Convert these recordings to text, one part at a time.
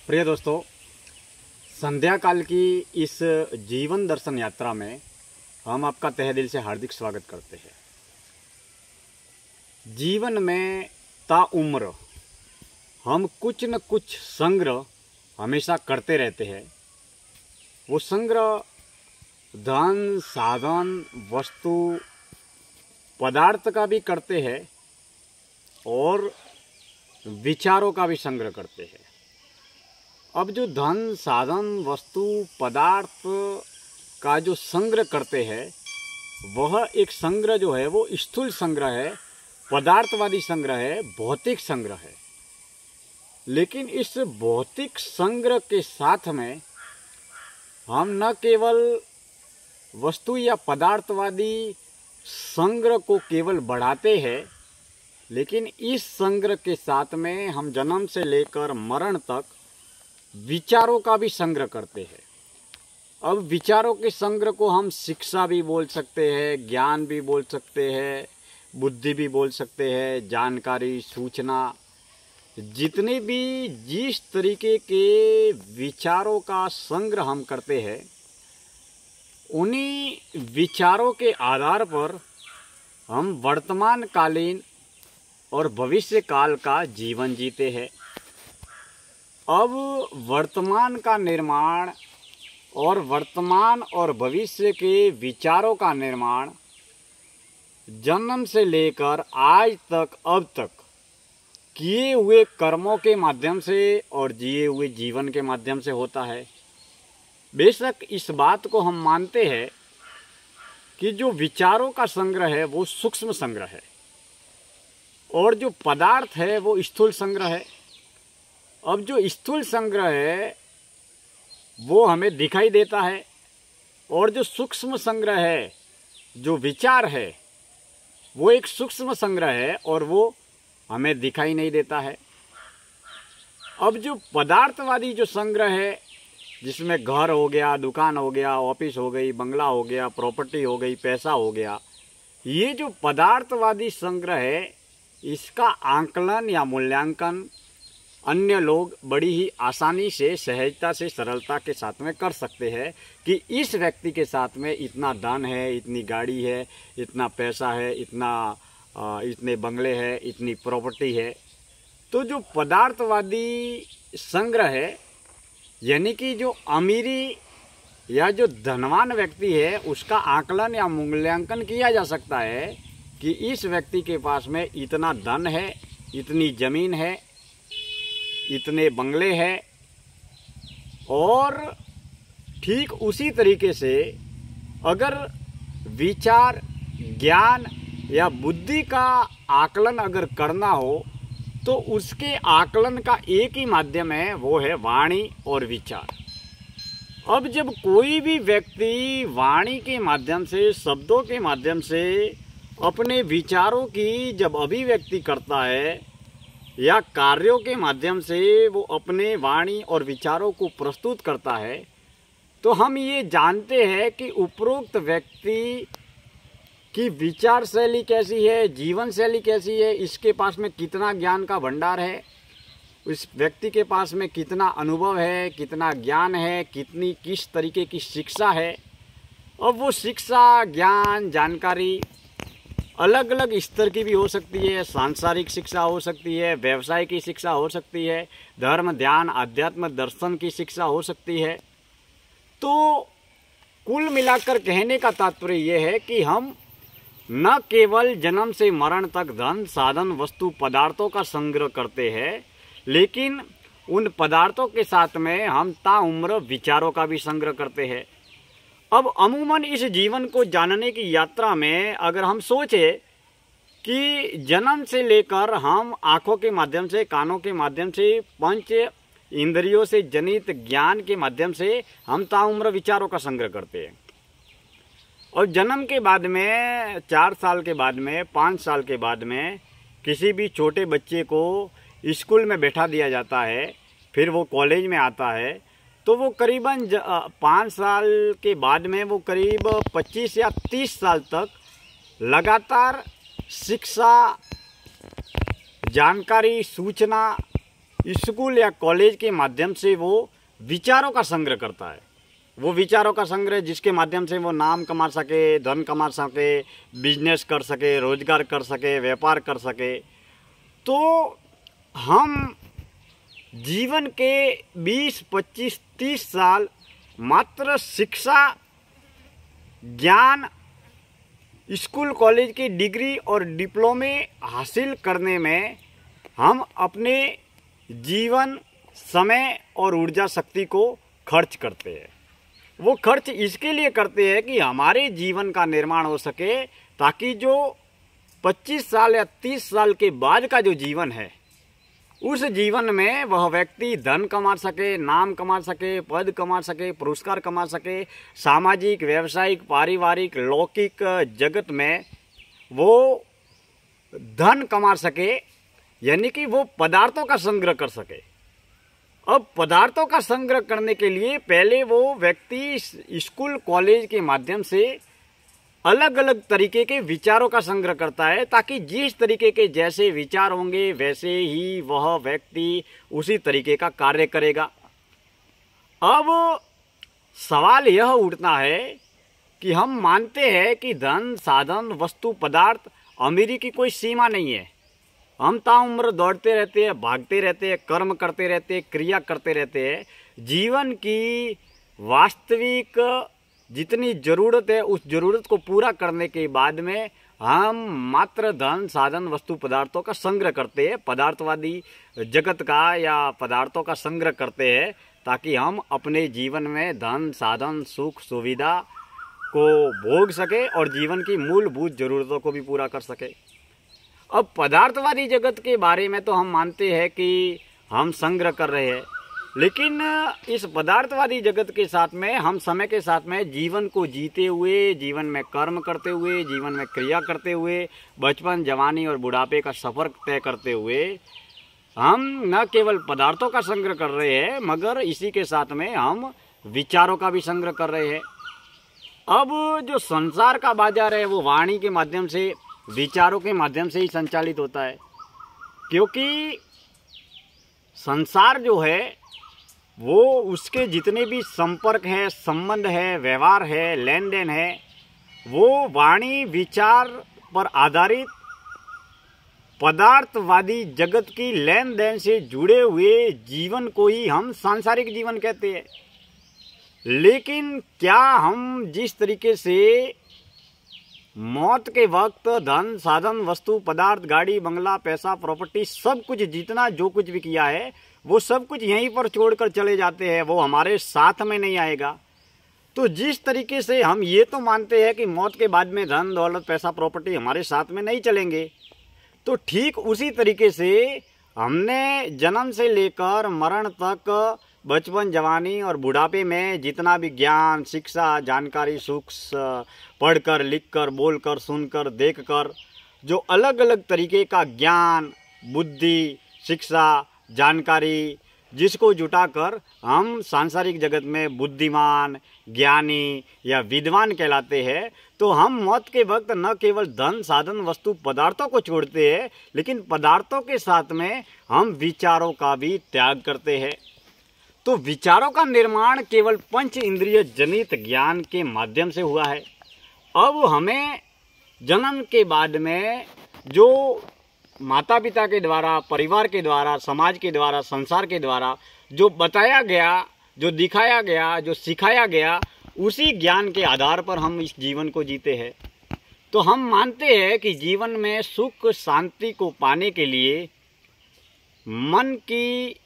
प्रिय दोस्तों, संध्या काल की इस जीवन दर्शन यात्रा में हम आपका तहे दिल से हार्दिक स्वागत करते हैं। जीवन में ताउम्र हम कुछ न कुछ संग्रह हमेशा करते रहते हैं। वो संग्रह धन, साधन, वस्तु, पदार्थ का भी करते हैं और विचारों का भी संग्रह करते हैं। अब जो धन, साधन, वस्तु, पदार्थ का जो संग्रह करते हैं वह एक संग्रह जो है वो स्थूल संग्रह है, पदार्थवादी संग्रह है, भौतिक संग्रह है। लेकिन इस भौतिक संग्रह के साथ में हम न केवल वस्तु या पदार्थवादी संग्रह को केवल बढ़ाते हैं, लेकिन इस संग्रह के साथ में हम जन्म से लेकर मरण तक विचारों का भी संग्रह करते हैं। अब विचारों के संग्रह को हम शिक्षा भी बोल सकते हैं, ज्ञान भी बोल सकते हैं, बुद्धि भी बोल सकते हैं, जानकारी, सूचना, जितने भी जिस तरीके के विचारों का संग्रह हम करते हैं, उन्हीं विचारों के आधार पर हम वर्तमान कालीन और भविष्य काल का जीवन जीते हैं। अब वर्तमान का निर्माण और वर्तमान और भविष्य के विचारों का निर्माण जन्म से लेकर आज तक, अब तक किए हुए कर्मों के माध्यम से और जिए हुए जीवन के माध्यम से होता है। बेशक इस बात को हम मानते हैं कि जो विचारों का संग्रह है वो सूक्ष्म संग्रह है और जो पदार्थ है वो स्थूल संग्रह है। अब जो स्थूल संग्रह है वो हमें दिखाई देता है और जो सूक्ष्म संग्रह है, जो विचार है, वो एक सूक्ष्म संग्रह है और वो हमें दिखाई नहीं देता है। अब जो पदार्थवादी जो संग्रह है, जिसमें घर हो गया, दुकान हो गया, ऑफिस हो गई, बंगला हो गया, प्रॉपर्टी हो गई, पैसा हो गया, ये जो पदार्थवादी संग्रह है, इसका आंकलन या मूल्यांकन अन्य लोग बड़ी ही आसानी से, सहजता से, सरलता के साथ में कर सकते हैं कि इस व्यक्ति के साथ में इतना धन है, इतनी गाड़ी है, इतना पैसा है, इतने बंगले हैं, इतनी प्रॉपर्टी है। तो जो पदार्थवादी संग्रह है, यानी कि जो अमीरी या जो धनवान व्यक्ति है, उसका आकलन या मूल्यांकन किया जा सकता है कि इस व्यक्ति के पास में इतना धन है, इतनी जमीन है, इतने बंगले हैं। और ठीक उसी तरीके से अगर विचार, ज्ञान या बुद्धि का आकलन अगर करना हो तो उसके आकलन का एक ही माध्यम है, वो है वाणी और विचार। अब जब कोई भी व्यक्ति वाणी के माध्यम से, शब्दों के माध्यम से अपने विचारों की जब अभिव्यक्ति करता है या कार्यों के माध्यम से वो अपने वाणी और विचारों को प्रस्तुत करता है, तो हम ये जानते हैं कि उपरोक्त व्यक्ति की विचार शैली कैसी है, जीवन शैली कैसी है, इसके पास में कितना ज्ञान का भंडार है, इस व्यक्ति के पास में कितना अनुभव है, कितना ज्ञान है, किस तरीके की शिक्षा है। अब वो शिक्षा, ज्ञान, जानकारी अलग अलग स्तर की भी हो सकती है। सांसारिक शिक्षा हो सकती है, व्यवसाय की शिक्षा हो सकती है, धर्म, ध्यान, अध्यात्म, दर्शन की शिक्षा हो सकती है। तो कुल मिलाकर कहने का तात्पर्य यह है कि हम न केवल जन्म से मरण तक धन, साधन, वस्तु, पदार्थों का संग्रह करते हैं, लेकिन उन पदार्थों के साथ में हम ताउम्र विचारों का भी संग्रह करते हैं। अब अमूमन इस जीवन को जानने की यात्रा में अगर हम सोचें कि जन्म से लेकर हम आँखों के माध्यम से, कानों के माध्यम से, पंच इंद्रियों से जनित ज्ञान के माध्यम से हम ताउम्र विचारों का संग्रह करते हैं। और जन्म के बाद में, 4 साल के बाद में, 5 साल के बाद में किसी भी छोटे बच्चे को स्कूल में बैठा दिया जाता है, फिर वो कॉलेज में आता है, तो वो करीबन 5 साल के बाद में वो करीब 25 या 30 साल तक लगातार शिक्षा, जानकारी, सूचना, स्कूल या कॉलेज के माध्यम से वो विचारों का संग्रह करता है। वो विचारों का संग्रह जिसके माध्यम से वो नाम कमा सके, धन कमा सके, बिजनेस कर सके, रोजगार कर सके, व्यापार कर सके। तो हम जीवन के 20, 25, 30 साल मात्र शिक्षा, ज्ञान, स्कूल कॉलेज की डिग्री और डिप्लोमे हासिल करने में हम अपने जीवन, समय और ऊर्जा शक्ति को खर्च करते हैं। वो खर्च इसके लिए करते हैं कि हमारे जीवन का निर्माण हो सके, ताकि जो 25 साल या 30 साल के बाद का जो जीवन है, उस जीवन में वह व्यक्ति धन कमा सके, नाम कमा सके, पद कमा सके, पुरस्कार कमा सके, सामाजिक, व्यावसायिक, पारिवारिक, लौकिक जगत में वो धन कमा सके, यानी कि वो पदार्थों का संग्रह कर सके। अब पदार्थों का संग्रह करने के लिए पहले वो व्यक्ति स्कूल कॉलेज के माध्यम से अलग अलग तरीके के विचारों का संग्रह करता है, ताकि जिस तरीके के जैसे विचार होंगे वैसे ही वह व्यक्ति उसी तरीके का कार्य करेगा। अब सवाल यह उठता है कि हम मानते हैं कि धन, साधन, वस्तु, पदार्थ, अमीरी की कोई सीमा नहीं है। हम ताउम्र दौड़ते रहते हैं, भागते रहते हैं, कर्म करते रहते हैं, क्रिया करते रहते हैं। जीवन की वास्तविक जितनी ज़रूरत है, उस ज़रूरत को पूरा करने के बाद में हम मात्र धन, साधन, वस्तु, पदार्थों का संग्रह करते हैं, पदार्थवादी जगत का या पदार्थों का संग्रह करते हैं, ताकि हम अपने जीवन में धन, साधन, सुख, सुविधा को भोग सके और जीवन की मूलभूत ज़रूरतों को भी पूरा कर सके। अब पदार्थवादी जगत के बारे में तो हम मानते हैं कि हम संग्रह कर रहे हैं, लेकिन इस पदार्थवादी जगत के साथ में हम समय के साथ में जीवन को जीते हुए, जीवन में कर्म करते हुए, जीवन में क्रिया करते हुए, बचपन, जवानी और बुढ़ापे का सफ़र तय करते हुए हम न केवल पदार्थों का संग्रह कर रहे हैं, मगर इसी के साथ में हम विचारों का भी संग्रह कर रहे हैं। अब जो संसार का बाजार है वो वाणी के माध्यम से, विचारों के माध्यम से ही संचालित होता है, क्योंकि संसार जो है वो उसके जितने भी संपर्क है, संबंध है, व्यवहार है, लेन देन है, वो वाणी विचार पर आधारित पदार्थवादी जगत की लेन देन से जुड़े हुए जीवन को ही हम सांसारिक जीवन कहते हैं। लेकिन क्या हम जिस तरीके से मौत के वक्त धन, साधन, वस्तु, पदार्थ, गाड़ी, बंगला, पैसा, प्रॉपर्टी, सब कुछ जितना जो कुछ भी किया है वो सब कुछ यहीं पर छोड़कर चले जाते हैं, वो हमारे साथ में नहीं आएगा। तो जिस तरीके से हम ये तो मानते हैं कि मौत के बाद में धन, दौलत, पैसा, प्रॉपर्टी हमारे साथ में नहीं चलेंगे, तो ठीक उसी तरीके से हमने जन्म से लेकर मरण तक, बचपन, जवानी और बुढ़ापे में जितना भी ज्ञान, शिक्षा, जानकारी, सुख पढ़कर, लिखकर, बोलकर, सुनकर, देखकर जो अलग अलग तरीके का ज्ञान, बुद्धि, शिक्षा, जानकारी जिसको जुटाकर हम सांसारिक जगत में बुद्धिमान, ज्ञानी या विद्वान कहलाते हैं, तो हम मौत के वक्त न केवल धन, साधन, वस्तु, पदार्थों को छोड़ते हैं, लेकिन पदार्थों के साथ में हम विचारों का भी त्याग करते हैं। तो विचारों का निर्माण केवल पंच इंद्रिय जनित ज्ञान के माध्यम से हुआ है। अब हमें जन्म के बाद में जो माता पिता के द्वारा, परिवार के द्वारा, समाज के द्वारा, संसार के द्वारा जो बताया गया, जो दिखाया गया, जो सिखाया गया, उसी ज्ञान के आधार पर हम इस जीवन को जीते हैं। तो हम मानते हैं कि जीवन में सुख शांति को पाने के लिए, मन की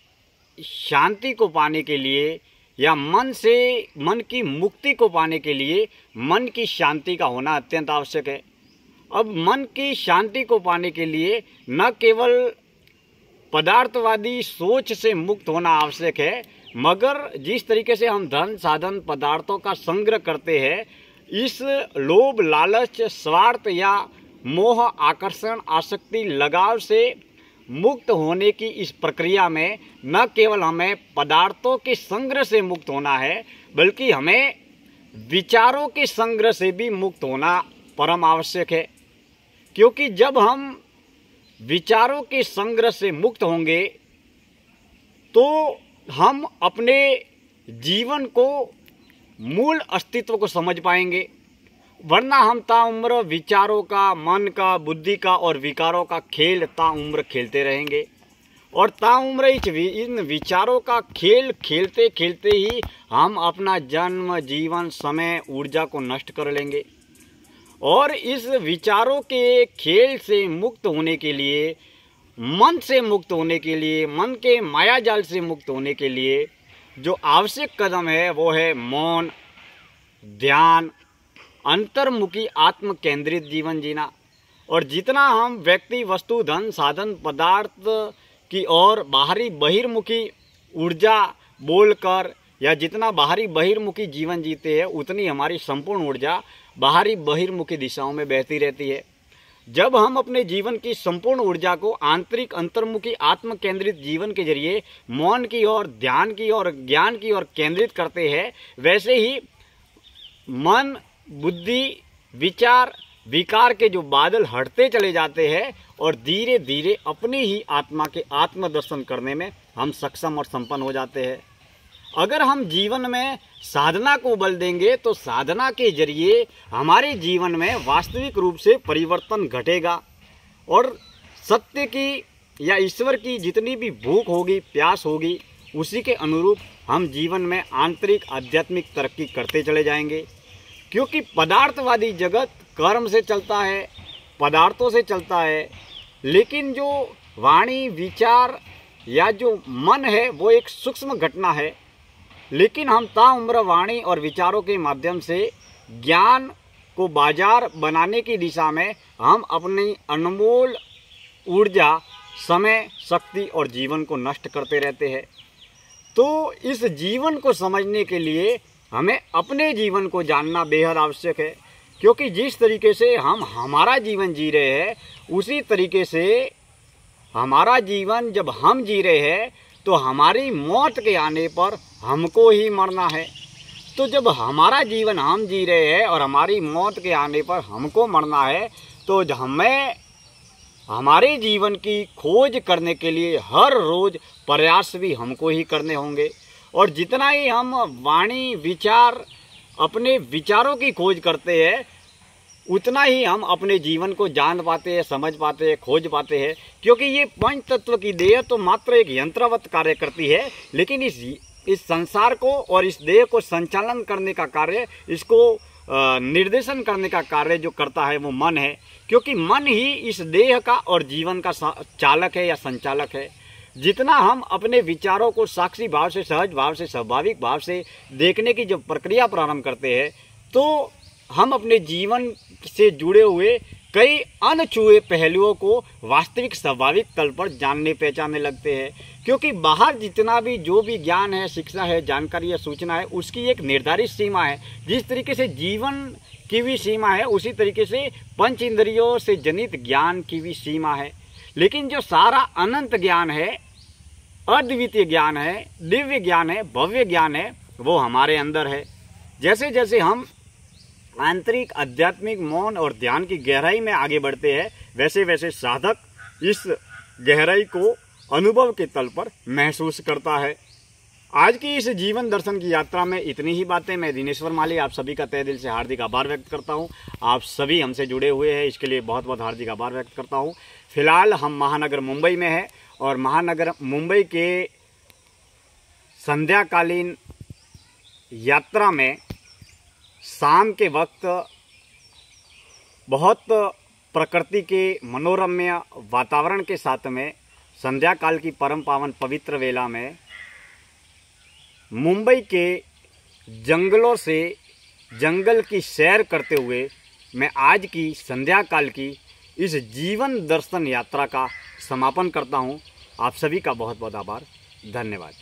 शांति को पाने के लिए या मन की मुक्ति को पाने के लिए मन की शांति का होना अत्यंत आवश्यक है। अब मन की शांति को पाने के लिए न केवल पदार्थवादी सोच से मुक्त होना आवश्यक है, मगर जिस तरीके से हम धन, साधन, पदार्थों का संग्रह करते हैं, इस लोभ, लालच, स्वार्थ या मोह, आकर्षण, आसक्ति, लगाव से मुक्त होने की इस प्रक्रिया में न केवल हमें पदार्थों के संग्रह से मुक्त होना है, बल्कि हमें विचारों के संग्रह से भी मुक्त होना परम आवश्यक है। क्योंकि जब हम विचारों के संग्रह से मुक्त होंगे तो हम अपने जीवन को मूल अस्तित्व को समझ पाएंगे, वरना हम ताउम्र विचारों का, मन का, बुद्धि का और विकारों का खेल ताउम्र खेलते रहेंगे। और ताउम्र इन विचारों का खेल खेलते खेलते ही हम अपना जन्म, जीवन, समय, ऊर्जा को नष्ट कर लेंगे। और इस विचारों के खेल से मुक्त होने के लिए, मन से मुक्त होने के लिए, मन के मायाजाल से मुक्त होने के लिए जो आवश्यक कदम है वो है मौन, ध्यान, अंतर्मुखी आत्म केंद्रित जीवन जीना। और जितना हम व्यक्ति, वस्तु, धन, साधन, पदार्थ की ओर बाहरी बहिर्मुखी ऊर्जा बोलकर या जितना बाहरी बहिर्मुखी जीवन जीते हैं, उतनी हमारी संपूर्ण ऊर्जा बाहरी बहिर्मुखी दिशाओं में बहती रहती है। जब हम अपने जीवन की संपूर्ण ऊर्जा को आंतरिक अंतर्मुखी आत्म केंद्रित जीवन के जरिए मौन की ओर, ध्यान की ओर, ज्ञान की ओर केंद्रित करते हैं, वैसे ही मन, बुद्धि, विचार, विकार के जो बादल हटते चले जाते हैं और धीरे धीरे अपनी ही आत्मा के आत्मदर्शन करने में हम सक्षम और संपन्न हो जाते हैं। अगर हम जीवन में साधना को बल देंगे तो साधना के जरिए हमारे जीवन में वास्तविक रूप से परिवर्तन घटेगा और सत्य की या ईश्वर की जितनी भी भूख होगी, प्यास होगी, उसी के अनुरूप हम जीवन में आंतरिक आध्यात्मिक तरक्की करते चले जाएंगे। क्योंकि पदार्थवादी जगत कर्म से चलता है, पदार्थों से चलता है, लेकिन जो वाणी, विचार या जो मन है वो एक सूक्ष्म घटना है। लेकिन हम ताउम्र वाणी और विचारों के माध्यम से ज्ञान को बाजार बनाने की दिशा में हम अपनी अनमोल ऊर्जा, समय, शक्ति और जीवन को नष्ट करते रहते हैं। तो इस जीवन को समझने के लिए हमें अपने जीवन को जानना बेहद आवश्यक है। क्योंकि जिस तरीके से हम हमारा जीवन जी रहे हैं, उसी तरीके से हमारा जीवन जब हम जी रहे हैं तो हमारी मौत के आने पर हमको ही मरना है। तो जब हमारा जीवन हम जी रहे हैं और हमारी मौत के आने पर हमको मरना है, तो हमें हमारे जीवन की खोज करने के लिए हर रोज़ प्रयास भी हमको ही करने होंगे। और जितना ही हम वाणी, विचार, अपने विचारों की खोज करते हैं, उतना ही हम अपने जीवन को जान पाते हैं, समझ पाते हैं, खोज पाते हैं। क्योंकि ये पंच तत्व की देह तो मात्र एक यंत्रवत कार्य करती है, लेकिन इस संसार को और इस देह को संचालन करने का कार्य, इसको निर्देशन करने का कार्य जो करता है वो मन है। क्योंकि मन ही इस देह का और जीवन का चालक है या संचालक है। जितना हम अपने विचारों को साक्षी भाव से, सहज भाव से, स्वाभाविक भाव से देखने की जब प्रक्रिया प्रारंभ करते हैं, तो हम अपने जीवन से जुड़े हुए कई अनछुए पहलुओं को वास्तविक स्वाभाविक तल पर जानने पहचानने लगते हैं। क्योंकि बाहर जितना भी जो भी ज्ञान है, शिक्षा है, जानकारी है, सूचना है, उसकी एक निर्धारित सीमा है। जिस तरीके से जीवन की भी सीमा है, उसी तरीके से पंच इंद्रियों से जनित ज्ञान की भी सीमा है। लेकिन जो सारा अनंत ज्ञान है, अद्वितीय ज्ञान है, दिव्य ज्ञान है, भव्य ज्ञान है, वो हमारे अंदर है। जैसे जैसे हम आंतरिक आध्यात्मिक मौन और ध्यान की गहराई में आगे बढ़ते हैं, वैसे वैसे साधक इस गहराई को अनुभव के तल पर महसूस करता है। आज की इस जीवन दर्शन की यात्रा में इतनी ही बातें। मैं दिनेश्वर माली आप सभी का तहे दिल से हार्दिक आभार व्यक्त करता हूं। आप सभी हमसे जुड़े हुए हैं, इसके लिए बहुत बहुत हार्दिक आभार व्यक्त करता हूं। फिलहाल हम महानगर मुंबई में हैं और महानगर मुंबई के संध्याकालीन यात्रा में शाम के वक्त बहुत प्रकृति के मनोरम्य वातावरण के साथ में संध्या काल की परम पावन पवित्र वेला में मुंबई के जंगलों से जंगल की सैर करते हुए मैं आज की संध्या काल की इस जीवन दर्शन यात्रा का समापन करता हूं। आप सभी का बहुत बहुत आभार, धन्यवाद।